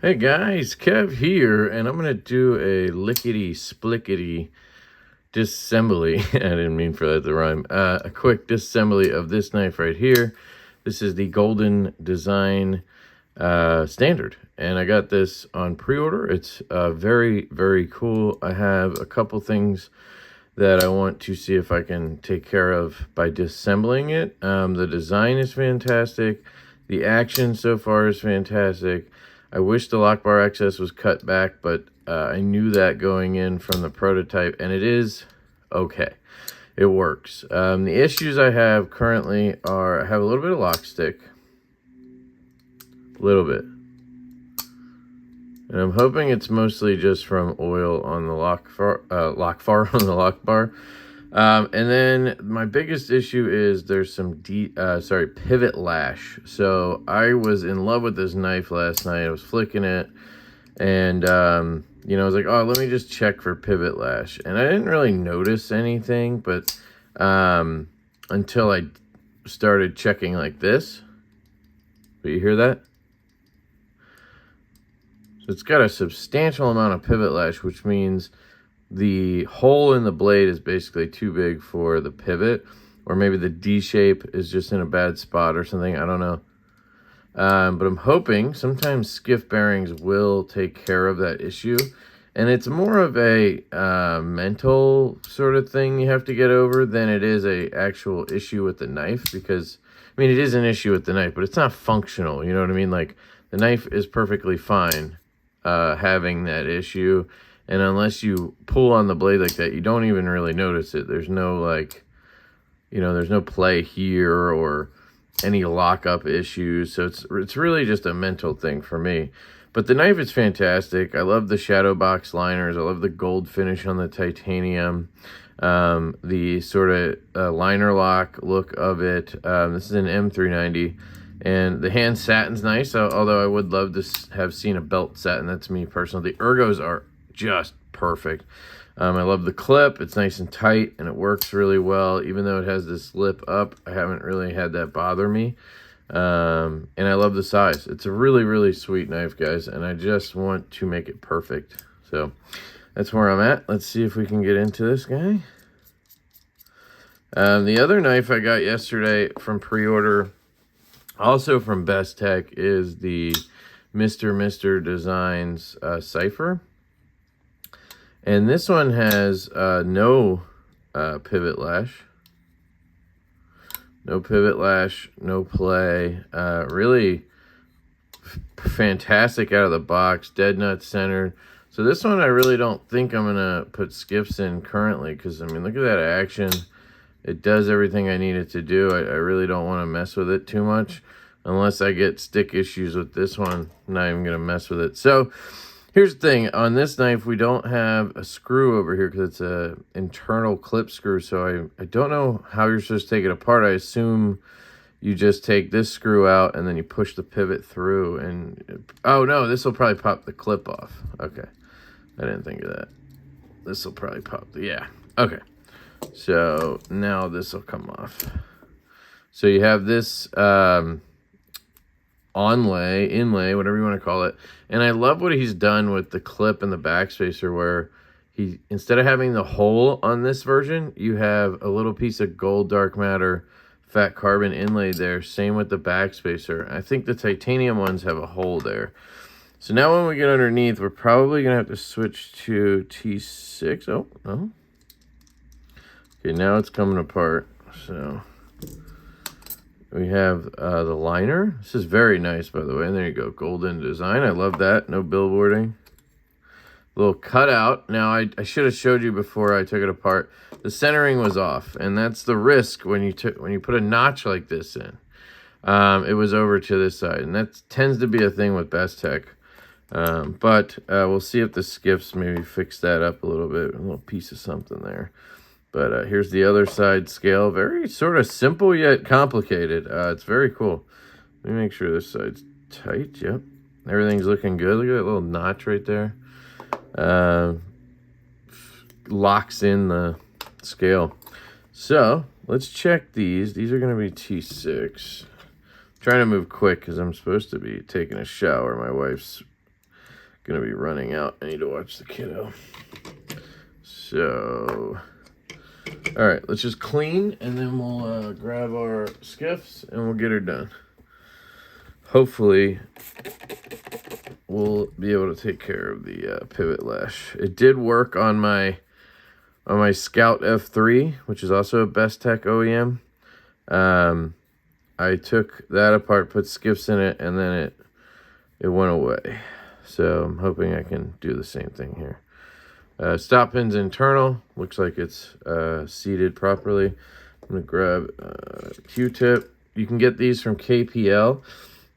Hey guys, Kev here, and I'm going to do a lickety-splickety disassembly. I didn't mean for that to rhyme. A quick disassembly of this knife right here. This is the Golden Design Standard, and I got this on pre-order. It's very, very cool. I have a couple things that I want to see if I can take care of by disassembling it. The design is fantastic. The action so far is fantastic. I wish the lock bar access was cut back, but I knew that going in from the prototype, and it is okay. It works. The issues I have currently are I have a little bit of lock stick. A little bit. And I'm hoping it's mostly just from oil on the lock bar on the lock bar. And then my biggest issue is there's some pivot lash. So I was in love with this knife last night. I was flicking it, and you know, I was like, oh, let me just check for pivot lash. And I didn't really notice anything, but until I started checking like this. But you hear that? So it's got a substantial amount of pivot lash, which means the hole in the blade is basically too big for the pivot, or maybe the D shape is just in a bad spot or something. I don't know. But I'm hoping sometimes Skiff bearings will take care of that issue. And it's more of a mental sort of thing you have to get over than it is a actual issue with the knife, because, I mean, it is an issue with the knife, but it's not functional. You know what I mean? Like, the knife is perfectly fine having that issue. And unless you pull on the blade like that, you don't even really notice it. There's no, like, you know, there's no play here or any lockup issues. So it's really just a mental thing for me. But the knife is fantastic. I love the shadow box liners. I love the gold finish on the titanium. The sort of liner lock look of it. This is an M390. And the hand satin's nice, although I would love to have seen a belt satin. That's me personally. The ergos are just perfect. I love the clip. It's nice and tight, and it works really well. Even though it has this lip up, I haven't really had that bother me. And I love the size. It's a really, really sweet knife, guys, and I just want to make it perfect. So that's where I'm at. Let's see if we can get into this guy. The other knife I got yesterday from pre-order, also from Best Tech, is the Mr. Designs Cipher. And this one has no pivot lash. No pivot lash, no play. Really fantastic out of the box. Dead nut centered. So this one I really don't think I'm going to put skiffs in currently, because, I mean, look at that action. It does everything I need it to do. I really don't want to mess with it too much. Unless I get stick issues with this one, I'm not even going to mess with it. So here's the thing. On this knife, we don't have a screw over here because it's an internal clip screw. So I don't know how you're supposed to take it apart. I assume you just take this screw out and then you push the pivot through. And oh, no, this will probably pop the clip off. Okay. I didn't think of that. This will probably pop. Yeah. Okay. So now this will come off. So you have this inlay, whatever you want to call it. And I love what he's done with the clip and the backspacer, where he, instead of having the hole on this version, you have a little piece of gold dark matter fat carbon inlaid there. Same with the backspacer. I think the titanium ones have a hole there. So now when we get underneath, we're probably going to have to switch to T6. Oh, no. Okay, now it's coming apart. So we have the liner. This is very nice, by the way. And there you go, golden design. I love that. No billboarding. Little cutout. Now, I should have showed you before I took it apart. The centering was off, and that's the risk when you put a notch like this in. It was over to this side, and that tends to be a thing with Best Tech. But we'll see if the skiffs maybe fix that up a little bit. A little piece of something there. But here's the other side scale. Very sort of simple yet complicated. It's very cool. Let me make sure this side's tight. Yep. Everything's looking good. Look at that little notch right there. Locks in the scale. So let's check these. These are going to be T6. I'm trying to move quick because I'm supposed to be taking a shower. My wife's gonna be running out. I need to watch the kiddo. So, all right, let's just clean, and then we'll grab our skiffs and we'll get her done. Hopefully, we'll be able to take care of the pivot lash. It did work on my Scout F3, which is also a Best Tech OEM. I took that apart, put skiffs in it, and then it went away. So I'm hoping I can do the same thing here. Stop pin's internal. Looks like it's seated properly. I'm going to grab a Q-tip. You can get these from KPL,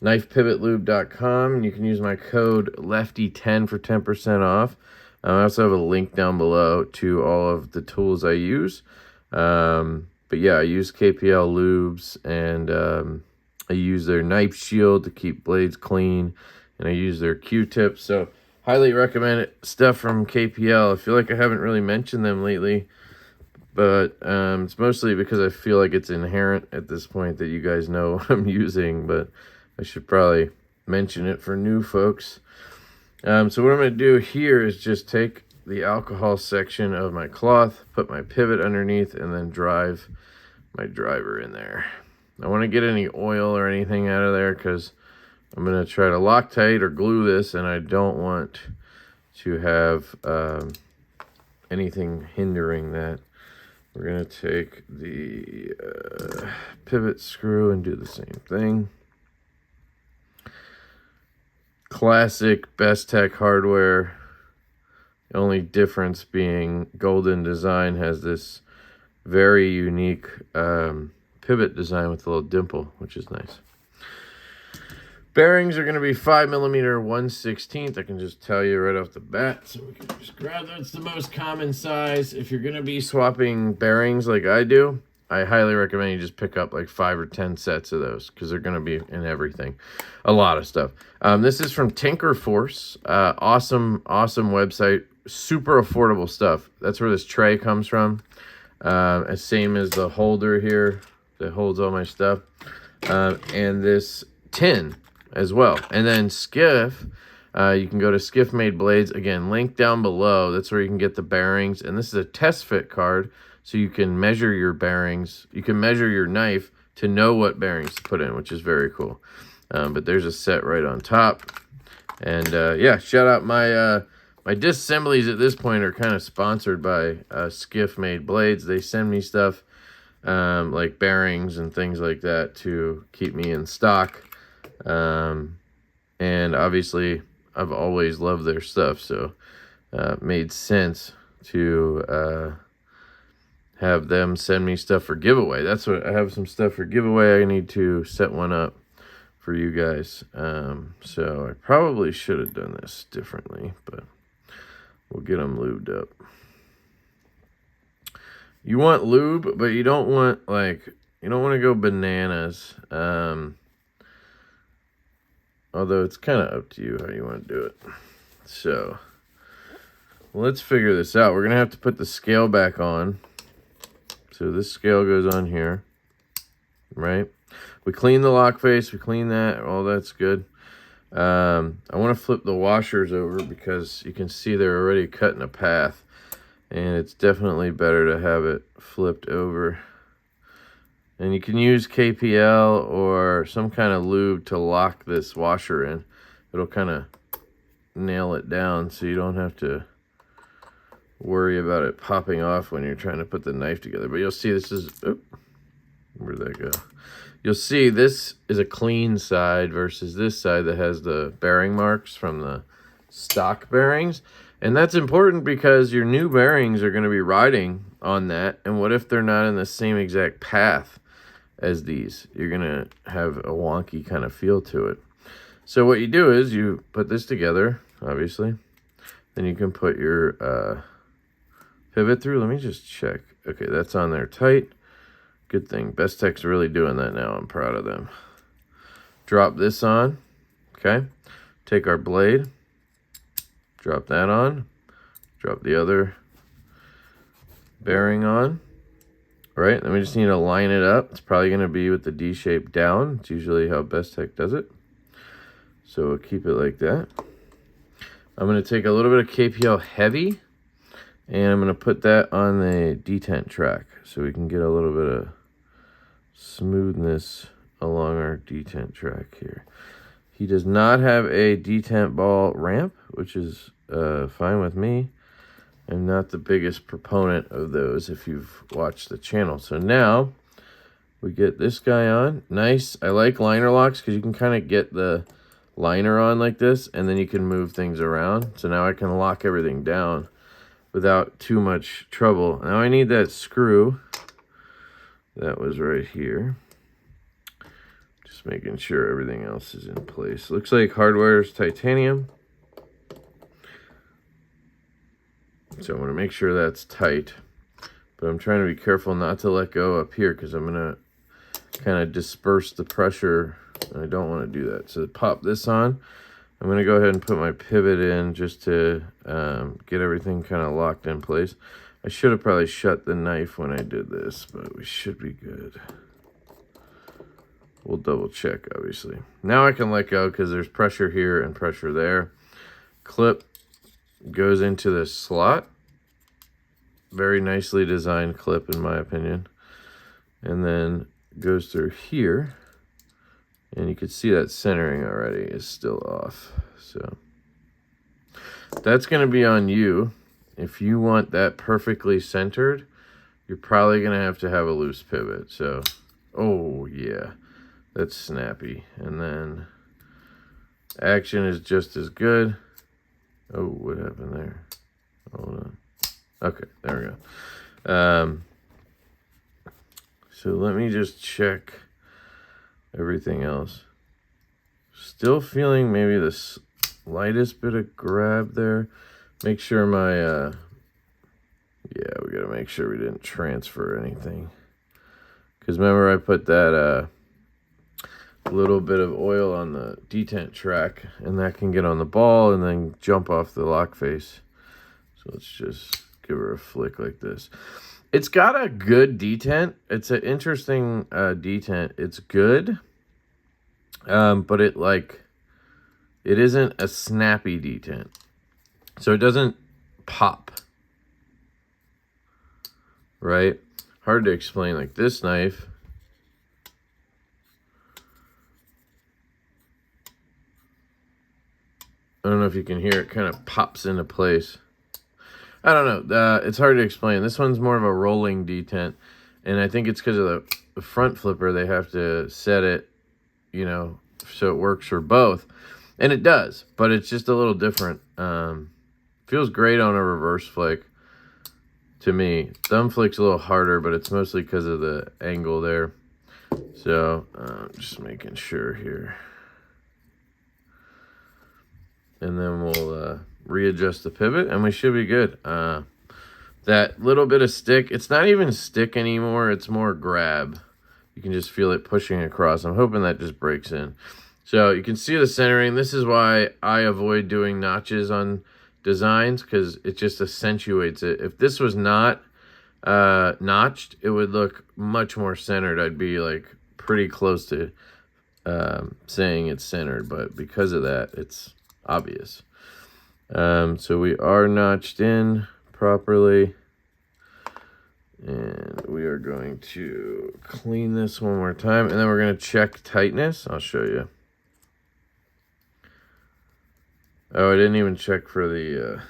knifepivotlube.com. You can use my code LEFTY10 for 10% off. I also have a link down below to all of the tools I use. But yeah, I use KPL lubes, and I use their knife shield to keep blades clean, and I use their Q-tips. So highly recommend it. Stuff from KPL. I feel like I haven't really mentioned them lately, but it's mostly because I feel like it's inherent at this point that you guys know what I'm using, but I should probably mention it for new folks. So what I'm going to do here is just take the alcohol section of my cloth, put my pivot underneath, and then drive my driver in there. I want to get any oil or anything out of there because I'm going to try to Loctite or glue this, and I don't want to have anything hindering that. We're going to take the pivot screw and do the same thing. Classic Best Tech hardware. The only difference being Golden Design has this very unique pivot design with a little dimple, which is nice. Bearings are going to be 5mm 1/16. I can just tell you right off the bat. So we can just grab that. It's the most common size. If you're going to be swapping bearings like I do, I highly recommend you just pick up like 5 or 10 sets of those because they're going to be in everything. A lot of stuff. This is from Tinker Force. Awesome website. Super affordable stuff. That's where this tray comes from. Same as the holder here that holds all my stuff. And this tin as well. And then Skiff. You can go to Skiff Made Blades. Again, link down below. That's where you can get the bearings. And this is a test fit card. So you can measure your bearings. You can measure your knife to know what bearings to put in, which is very cool. But there's a set right on top. And yeah, shout out my disassemblies at this point are kind of sponsored by Skiff Made Blades. They send me stuff like bearings and things like that to keep me in stock. And obviously, I've always loved their stuff. So it made sense to have them send me stuff for giveaway. That's what I have, some stuff for giveaway. I need to set one up for you guys. So I probably should have done this differently, but we'll get them lubed up. You want lube, but you don't want you don't want to go bananas. Although it's kind of up to you how you want to do it. So let's figure this out. We're going to have to put the scale back on. So this scale goes on here, right? We clean the lock face, we clean that, all that's good. I want to flip the washers over because you can see they're already cutting a path, and it's definitely better to have it flipped over. And you can use KPL or some kind of lube to lock this washer in. It'll kind of nail it down so you don't have to worry about it popping off when you're trying to put the knife together. But you'll see this is, where'd that go? You'll see this is a clean side versus this side that has the bearing marks from the stock bearings. And that's important because your new bearings are going to be riding on that. And what if they're not in the same exact path as these? You're going to have a wonky kind of feel to it. So what you do is you put this together, obviously. Then you can put your pivot through. Let me just check. Okay, that's on there tight. Good thing. Best Tech's really doing that now. I'm proud of them. Drop this on. Okay. Take our blade. Drop that on. Drop the other bearing on. All right. Then we just need to line it up. It's probably going to be with the D shape down. It's usually how Best Tech does it. So we'll keep it like that. I'm going to take a little bit of KPL heavy, and I'm going to put that on the detent track so we can get a little bit of smoothness along our detent track here. He does not have a detent ball ramp, which is fine with me. I'm not the biggest proponent of those if you've watched the channel. So now we get this guy on. Nice. I like liner locks because you can kind of get the liner on like this, and then you can move things around. So now I can lock everything down without too much trouble. Now I need that screw that was right here. Just making sure everything else is in place. Looks like hardware is titanium. So I want to make sure that's tight. But I'm trying to be careful not to let go up here because I'm going to kind of disperse the pressure. I don't want to do that. So to pop this on, I'm going to go ahead and put my pivot in just to get everything kind of locked in place. I should have probably shut the knife when I did this, but we should be good. We'll double check, obviously. Now I can let go because there's pressure here and pressure there. Clip goes into the slot. Very nicely designed clip, in my opinion. And then goes through here. And you can see that centering already is still off. So that's going to be on you. If you want that perfectly centered, you're probably going to have a loose pivot. So, oh yeah, that's snappy. And then action is just as good. Oh, what happened there? Hold on. Okay, there we go. So let me just check everything else. Still feeling maybe the slightest bit of grab there. Make sure my, yeah, we gotta make sure we didn't transfer anything. Because remember I put that little bit of oil on the detent track, and that can get on the ball and then jump off the lock face. So let's just give her a flick like this. It's got a good detent. It's an interesting detent. It's good, but it isn't a snappy detent. So it doesn't pop, right? Hard to explain. Like this knife, I don't know if you can hear it, kind of pops into place. I don't know. It's hard to explain. This one's more of a rolling detent, and I think it's because of the front flipper. They have to set it, you know, so it works for both. And it does, but it's just a little different. Feels great on a reverse flick to me. Thumb flick's a little harder, but it's mostly because of the angle there. So just making sure here. And then we'll readjust the pivot, and we should be good. That little bit of stick, it's not even stick anymore. It's more grab. You can just feel it pushing across. I'm hoping that just breaks in. So you can see the centering. This is why I avoid doing notches on designs, because it just accentuates it. If this was not notched, it would look much more centered. I'd be like pretty close to saying it's centered, but because of that, it's obvious. So we are notched in properly, and we are going to clean this one more time, and then we're going to check tightness. I'll show you. Oh, I didn't even check for the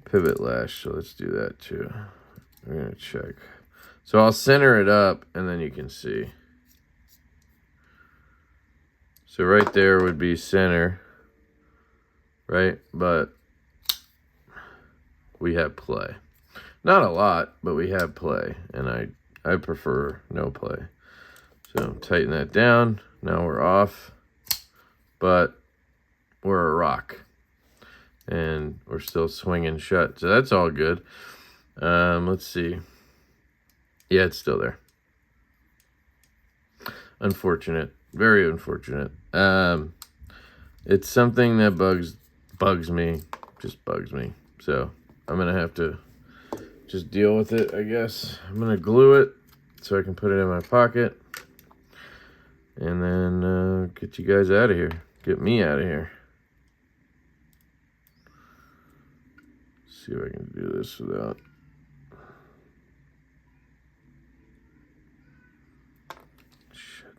pivot lash, so let's do that too. We're going to check. So I'll center it up, and then you can see. So right there would be center, right? But we have play. Not a lot, but we have play, and I prefer no play. So tighten that down. Now we're off, but we're a rock, and we're still swinging shut. So that's all good. Let's see. Yeah, it's still there. Unfortunate. Very unfortunate. It's something that bugs me. Just bugs me. So I'm going to have to just deal with it, I guess. I'm going to glue it so I can put it in my pocket. And then get you guys out of here. Get me out of here. see if I can do this without. Shit.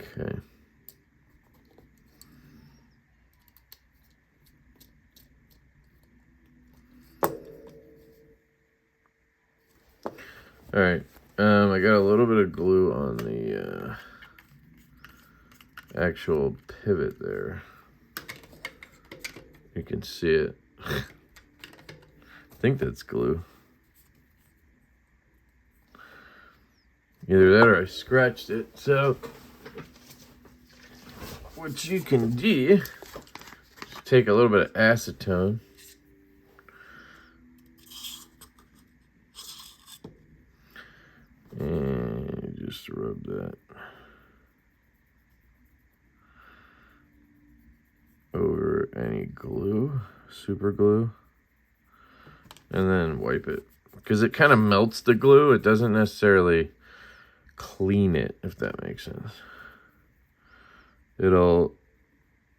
Okay. All right. I got a little bit of glue on the actual pivot there. You can see it. I think that's glue. Either that or I scratched it. So what you can do is take a little bit of acetone. And just rub that over any glue, super glue, and then wipe it. Because it kind of melts the glue. It doesn't necessarily clean it, if that makes sense. It'll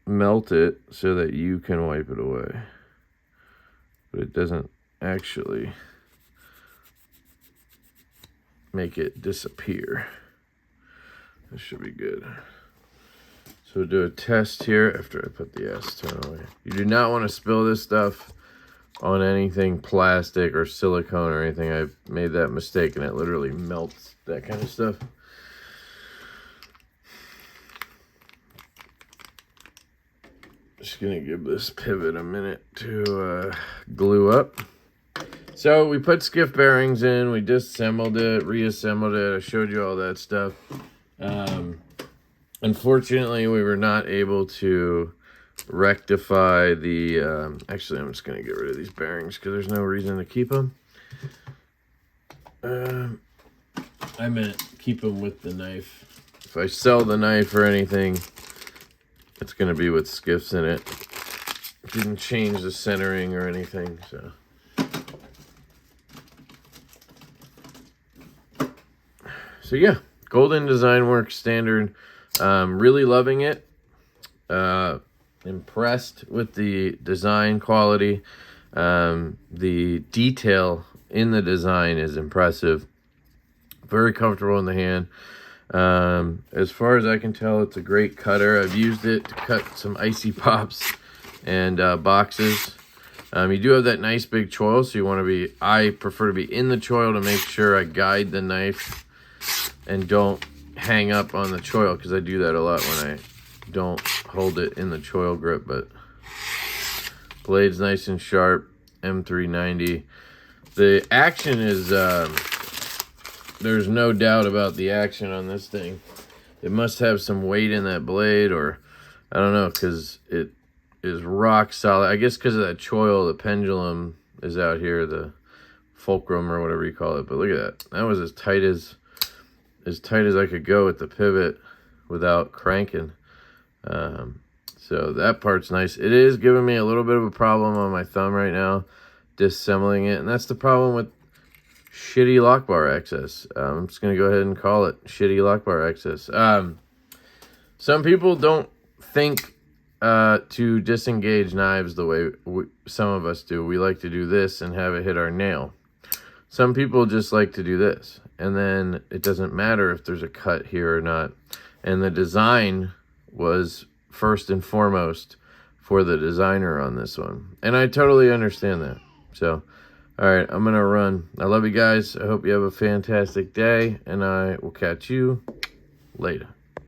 melt it so that you can wipe it away. But it doesn't actually make it disappear. This should be good. So do a test here after I put the acetone away. You do not want to spill this stuff on anything plastic or silicone or anything. I've made that mistake and it literally melts that kind of stuff. Just gonna give this pivot a minute to glue up. So we put Skiff bearings in, we disassembled it, reassembled it. I showed you all that stuff. Unfortunately, we were not able to rectify the, actually I'm just gonna get rid of these bearings because there's no reason to keep them. I meant keep them with the knife. If I sell the knife or anything, it's gonna be with Skiffs in it. Didn't change the centering or anything, so. So yeah, Golden Design Works standard. Really loving it. Impressed with the design quality. The detail in the design is impressive. Very comfortable in the hand. As far as I can tell, it's a great cutter. I've used it to cut some icy pops and boxes. You do have that nice big choil, so you want to be, I prefer to be in the choil to make sure I guide the knife and don't hang up on the choil, because I do that a lot when I don't hold it in the choil grip. But blade's nice and sharp, M390. The action is, there's no doubt about the action on this thing. It must have some weight in that blade, or I don't know, because it is rock solid. I guess because of that choil, the pendulum is out here, the fulcrum or whatever you call it. But look at that. That was as tight as I could go with the pivot without cranking. So that part's nice. It is giving me a little bit of a problem on my thumb right now, disassembling it. And that's the problem with shitty lock bar access. I'm just going to go ahead and call it shitty lock bar access. Some people don't think to disengage knives the way some of us do. We like to do this and have it hit our nail. Some people just like to do this, and then it doesn't matter if there's a cut here or not. And the design was first and foremost for the designer on this one. And I totally understand that. So, all right, I'm going to run. I love you guys. I hope you have a fantastic day, and I will catch you later.